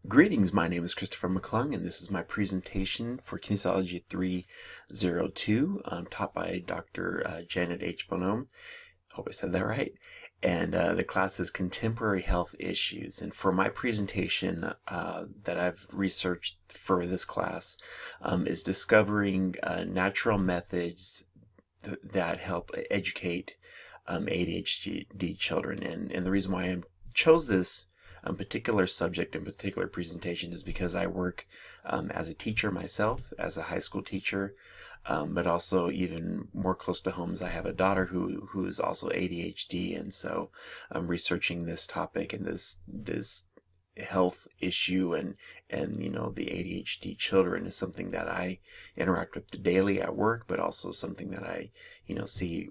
Greetings, my name is Christopher McClung, and this is my presentation for Kinesiology 302, taught by Dr. Janet H. Bonhomme. Hope I said that right. And the class is Contemporary Health Issues. And for my presentation that I've researched for this class is discovering natural methods that help educate ADHD children. And the reason why I chose this particular subject and particular presentation is because I work as a teacher myself, as a high school teacher, but also even more close to home is I have a daughter who is also ADHD, and so I'm researching this topic and this health issue and the ADHD children is something that I interact with daily at work, but also something that I see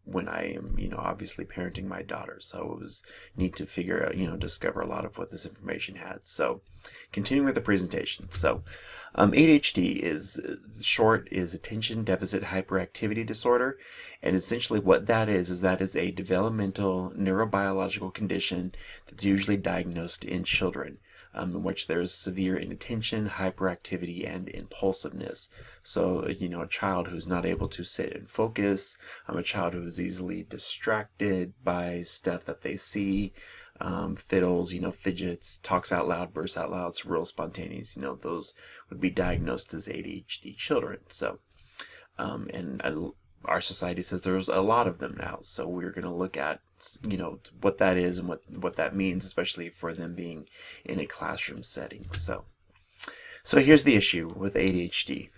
when I am, obviously parenting my daughter. So it was neat to figure out, discover a lot of what this information had. So continuing with the presentation. So ADHD is attention deficit hyperactivity disorder. And essentially what that is that is a developmental neurobiological condition that's usually diagnosed in children. In which there's severe inattention, hyperactivity, and impulsiveness. So, a child who's not able to sit and focus, a child who's easily distracted by stuff that they see, fiddles, fidgets, talks out loud, bursts out loud, it's real spontaneous, those would be diagnosed as ADHD children. So, our society says there's a lot of them now, so we're going to look at what that is and what that means, especially for them being in a classroom setting. So here's the issue with ADHD.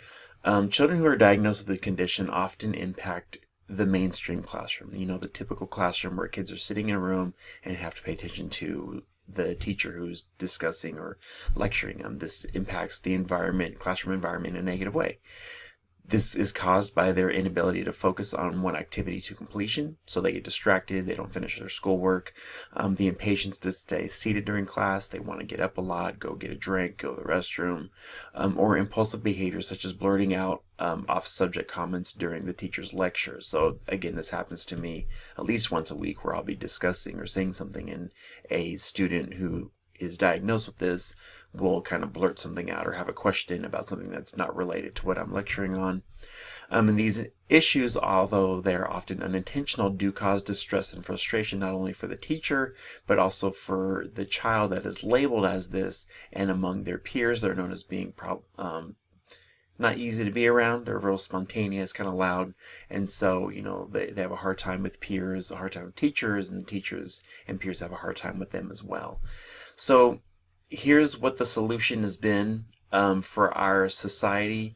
Children who are diagnosed with the condition often impact the mainstream classroom, the typical classroom where kids are sitting in a room and have to pay attention to the teacher who's discussing or lecturing them. This impacts the classroom environment in a negative way. This is caused by their inability to focus on one activity to completion, so they get distracted, they don't finish their schoolwork, the impatience to stay seated during class, they want to get up a lot, go get a drink, go to the restroom, or impulsive behavior such as blurting out off-subject comments during the teacher's lecture. So again, this happens to me at least once a week where I'll be discussing or saying something and a student who is diagnosed with this will kind of blurt something out or have a question about something that's not related to what I'm lecturing on. And these issues, although they're often unintentional, do cause distress and frustration not only for the teacher, but also for the child that is labeled as this, and among their peers. They're known as being not easy to be around. They're real spontaneous, kind of loud, and so they have a hard time with peers, a hard time with teachers, and the teachers and peers have a hard time with them as well. So here's what the solution has been for our society,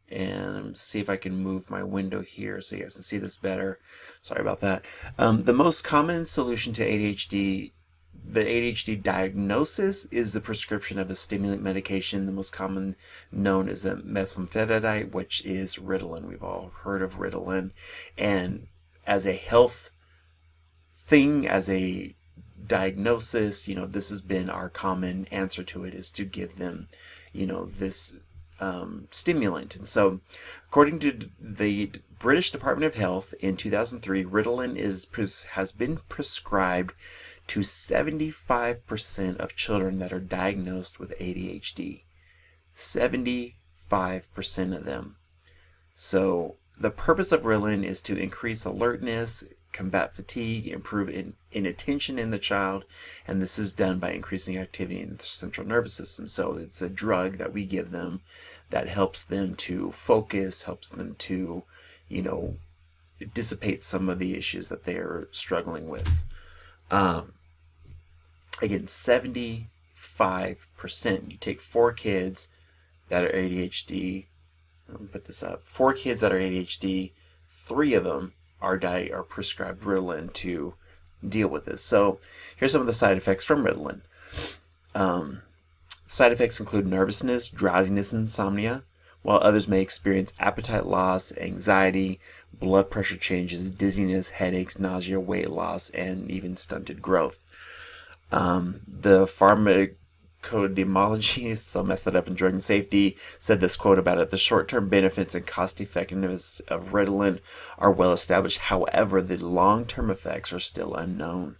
and see if I can move my window here so you guys can see this better. Sorry about that. The most common solution to ADHD, the ADHD diagnosis, is the prescription of a stimulant medication. The most common known is a methylphenidate, which is Ritalin. We've all heard of Ritalin. And as a health thing, as a diagnosis, this has been our common answer to it, is to give them, this stimulant. And so, according to the British Department of Health in 2003, Ritalin has been prescribed to 75% of children that are diagnosed with ADHD. 75% of them. So the purpose of Ritalin is to increase alertness, combat fatigue, improve inattention in the child, and this is done by increasing activity in the central nervous system. So it's a drug that we give them that helps them to focus, helps them to, dissipate some of the issues that they are struggling with. Again, 75%. You take 4 kids that are ADHD. Let me put this up. 4 kids that are ADHD, 3 of them are prescribed Ritalin to deal with this. So here's some of the side effects from Ritalin. Side effects include nervousness, drowsiness, and insomnia, while others may experience appetite loss, anxiety, blood pressure changes, dizziness, headaches, nausea, weight loss, and even stunted growth. The pharmacodynamologists, I'll mess that up, in drug and safety, said this quote about it: the short-term benefits and cost-effectiveness of Ritalin are well established. However, the long-term effects are still unknown.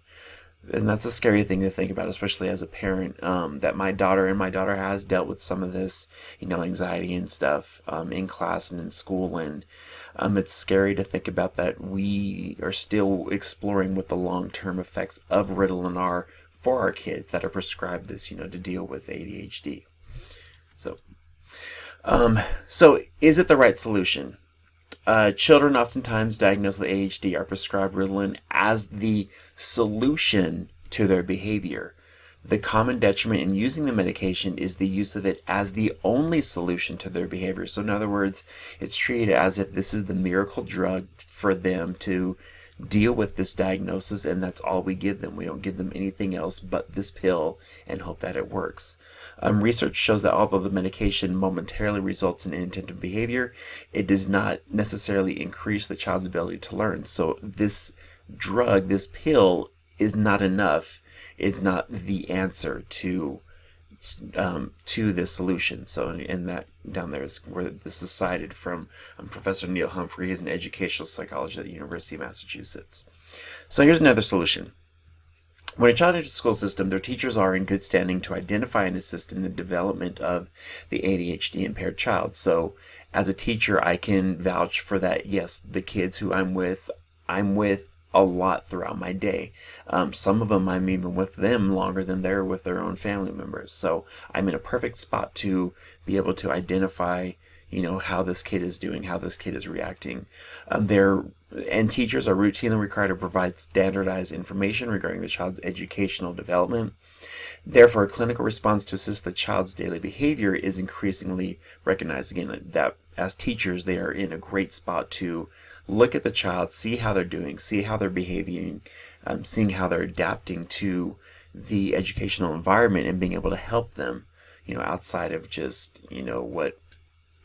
And that's a scary thing to think about, especially as a parent, that my daughter has dealt with some of this, anxiety and stuff, in class and in school. And it's scary to think about that we are still exploring what the long-term effects of Ritalin are for our kids that are prescribed this, to deal with ADHD. So, so is it the right solution? Children oftentimes diagnosed with ADHD are prescribed Ritalin as the solution to their behavior. The common detriment in using the medication is the use of it as the only solution to their behavior. So in other words, it's treated as if this is the miracle drug for them to deal with this diagnosis, and that's all we give them. We don't give them anything else but this pill and hope that it works. Research shows that although the medication momentarily results in inattentive behavior, it does not necessarily increase the child's ability to learn. So this drug, this pill, is not enough. It's not the answer to this solution. So, and that down there is where this is cited from Professor Neil Humphrey. He's an educational psychologist at the University of Massachusetts. So here's another solution. When a child enters the school system, their teachers are in good standing to identify and assist in the development of the ADHD impaired child. So as a teacher, I can vouch for that. Yes, the kids who I'm with a lot throughout my day. Some of them, I'm even with them longer than they're with their own family members. So I'm in a perfect spot to be able to identify, how this kid is doing, how this kid is reacting. And teachers are routinely required to provide standardized information regarding the child's educational development. Therefore, a clinical response to assist the child's daily behavior is increasingly recognized. Again, that as teachers, they are in a great spot to look at the child, see how they're doing, see how they're behaving, seeing how they're adapting to the educational environment and being able to help them, outside of just, what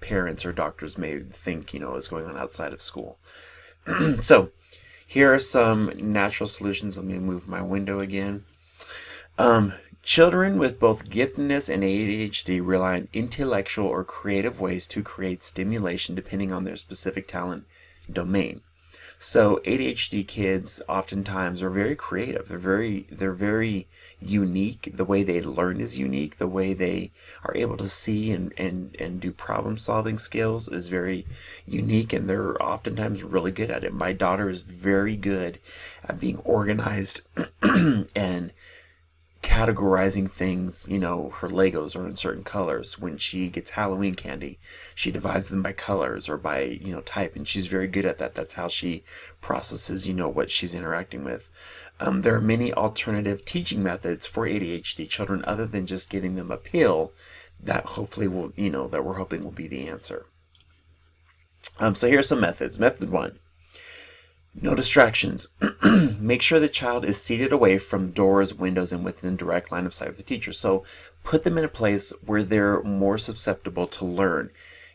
parents or doctors may think, is going on outside of school. So here are some natural solutions. Let me move my window again. Children with both giftedness and ADHD rely on intellectual or creative ways to create stimulation depending on their specific talent domain. So ADHD kids oftentimes are very creative. They're very unique. The way they learn is unique. The way they are able to see and do problem solving skills is very unique, and they're oftentimes really good at it. My daughter is very good at being organized and categorizing things. Her Legos are in certain colors. When she gets Halloween candy, she divides them by colors or by, type, and she's very good at that. That's how she processes, what she's interacting with. There are many alternative teaching methods for ADHD children other than just giving them a pill that hopefully will, that we're hoping will be the answer. So here are some methods. Method 1. No distractions. Make sure the child is seated away from doors, windows, and within direct line of sight of the teacher. So put them in a place where they're more susceptible to learn.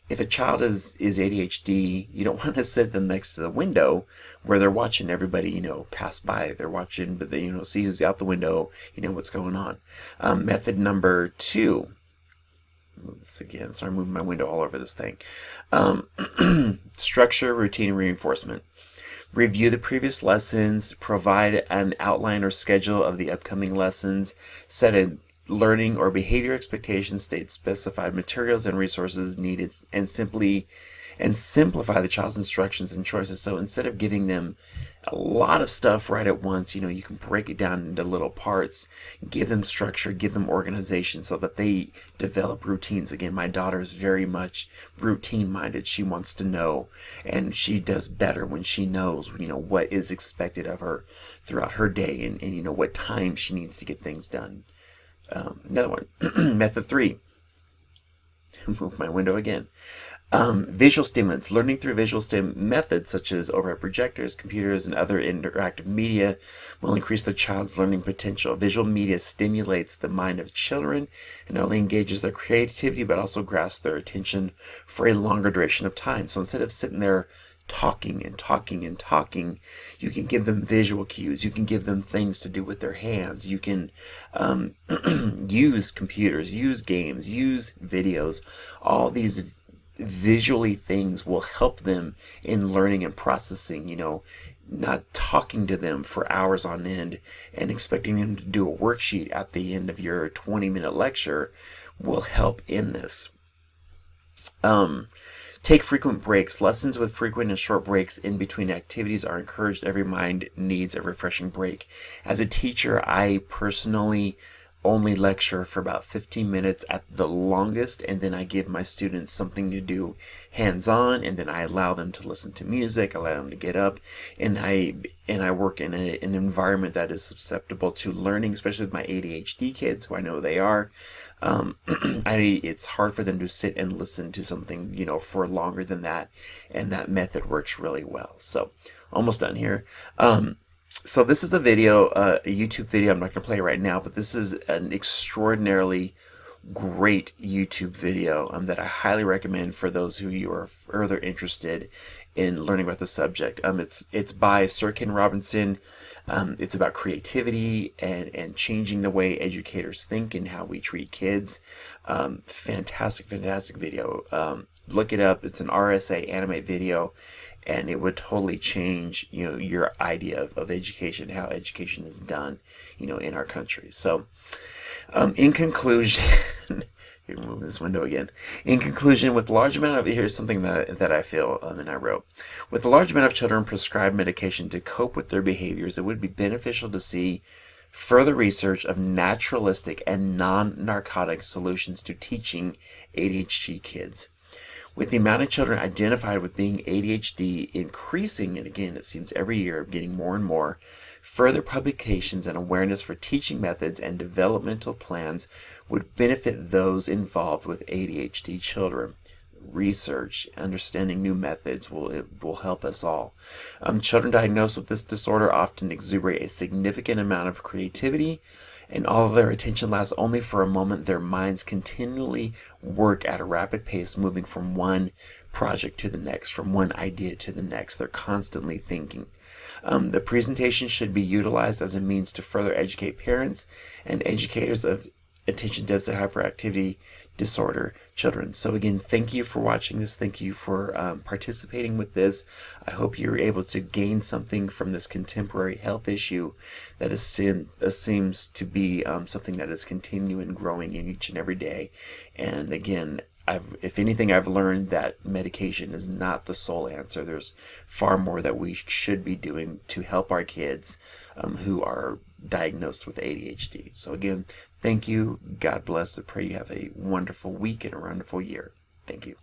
If a child is ADHD, you don't want to sit them next to the window where they're watching everybody, pass by. They're watching, but they, see who's out the window, what's going on. Method number 2. Move this again. Sorry, I'm moving my window all over this thing. Structure, routine, and reinforcement. Review the previous lessons, provide an outline or schedule of the upcoming lessons, set a learning or behavior expectations, state specified materials and resources needed, and simplify the child's instructions and choices. So instead of giving them a lot of stuff right at once, you can break it down into little parts, give them structure, give them organization so that they develop routines. Again, my daughter is very much routine minded. She wants to know, and she does better when she knows, what is expected of her throughout her day and what time she needs to get things done. Another one, method 3. Move my window again. Visual stimulants. Learning through visual methods such as overhead projectors, computers, and other interactive media will increase the child's learning potential. Visual media stimulates the mind of children and not only engages their creativity but also grasps their attention for a longer duration of time. So instead of sitting there talking and talking and talking, you can give them visual cues. You can give them things to do with their hands. You can use computers, use games, use videos. All these visually things will help them in learning and processing, not talking to them for hours on end and expecting them to do a worksheet at the end of your 20-minute lecture will help in this. Take frequent breaks. Lessons with frequent and short breaks in between activities are encouraged. Every mind needs a refreshing break. As a teacher, I personally only lecture for about 15 minutes at the longest, and then I give my students something to do hands-on, and then I allow them to listen to music, allow them to get up, and I work in an environment that is susceptible to learning, especially with my ADHD kids, who I know they are. It's hard for them to sit and listen to something, for longer than that, and that method works really well. So, almost done here. So this is a video, a YouTube video. I'm not going to play it right now, but this is an extraordinarily great YouTube video that I highly recommend for those who you are further interested in learning about the subject. It's by Sir Ken Robinson. It's about creativity and changing the way educators think and how we treat kids. Fantastic video. Look it up. It's an RSA animate video, and it would totally change your idea of education, how education is done in our country. So in conclusion, move this window again. In conclusion, with a large amount of, here's something that I feel, and I wrote, with a large amount of children prescribed medication to cope with their behaviors, it would be beneficial to see further research of naturalistic and non-narcotic solutions to teaching ADHD kids. With the amount of children identified with being ADHD increasing, and again, it seems every year getting more and more, further publications and awareness for teaching methods and developmental plans would benefit those involved with ADHD children. Research, understanding new methods will help us all. Children diagnosed with this disorder often exuberate a significant amount of creativity, and although their attention lasts only for a moment, their minds continually work at a rapid pace, moving from one project to the next, from one idea to the next. They're constantly thinking. The presentation should be utilized as a means to further educate parents and educators of attention deficit hyperactivity disorder children. So again, thank you for watching this. Thank you for participating with this. I hope you're able to gain something from this contemporary health issue that seems to be something that is continuing growing in each and every day. And again, if anything, I've learned that medication is not the sole answer. There's far more that we should be doing to help our kids who are diagnosed with ADHD. So again, thank you. God bless. I pray you have a wonderful week and a wonderful year. Thank you.